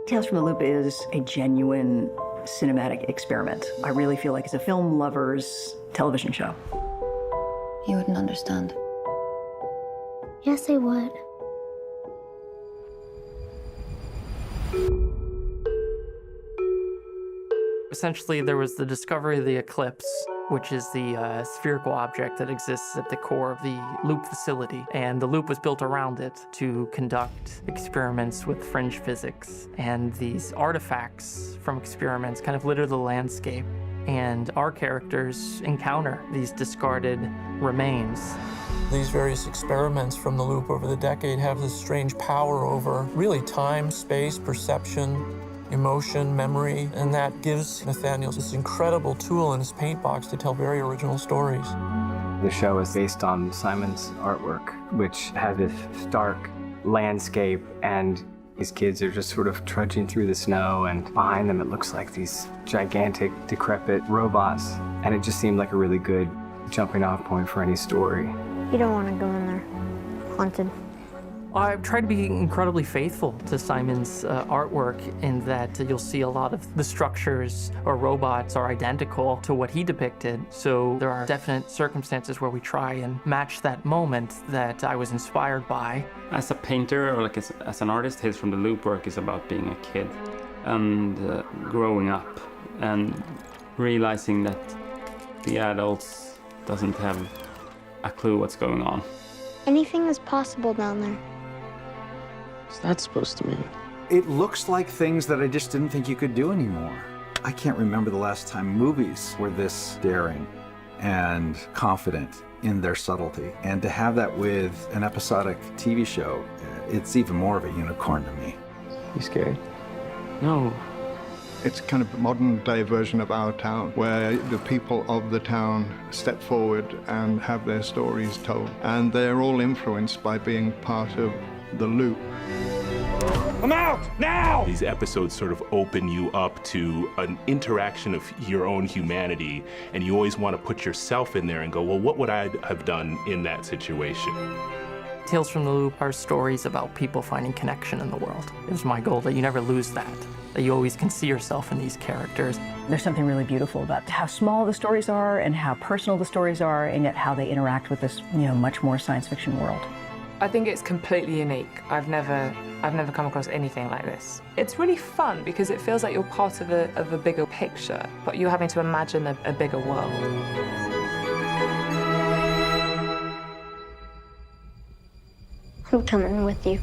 Tales from the Loop is a genuine cinematic experiment. I really feel like it's a film lover's television show. You wouldn't understand. Yes, I would. Essentially, there was the discovery of the eclipse, which is the spherical object that exists at the core of the loop facility. And the loop was built around it to conduct experiments with fringe physics. And these artifacts from experiments kind of litter the landscape. And our characters encounter these discarded remains. These various experiments from the loop over the decade have this strange power over really time, space, perception, emotion, memory, and that gives Nathaniel this incredible tool in his paint box to tell very original stories. The show is based on Simon's artwork, which has this stark landscape, and these kids are just sort of trudging through the snow, and behind them it looks like these gigantic, decrepit robots, and it just seemed like a really good jumping off point for any story. You don't want to go in there. Haunted. I've tried to be incredibly faithful to Simon's artwork in that you'll see a lot of the structures or robots are identical to what he depicted. So there are definite circumstances where we try and match that moment that I was inspired by. As a painter or like as an artist, Tales from the Loop work is about being a kid and growing up and realizing that the adults doesn't have a clue what's going on. Anything is possible down there. What's that supposed to mean? It looks like things that I just didn't think you could do anymore. I can't remember the last time movies were this daring and confident in their subtlety. And to have that with an episodic TV show, it's even more of a unicorn to me. You scared? No. It's kind of a modern day version of our town, where the people of the town step forward and have their stories told. And they're all influenced by being part of the loop. I'm out, now! These episodes sort of open you up to an interaction of your own humanity, and you always want to put yourself in there and go, well, what would I have done in that situation? Tales from the Loop are stories about people finding connection in the world. It was my goal that you never lose that you always can see yourself in these characters. There's something really beautiful about how small the stories are and how personal the stories are, and yet how they interact with this, much more science fiction world. I think it's completely unique. I've never come across anything like this. It's really fun because it feels like you're part of a bigger picture, but you're having to imagine a bigger world. I'm coming with you.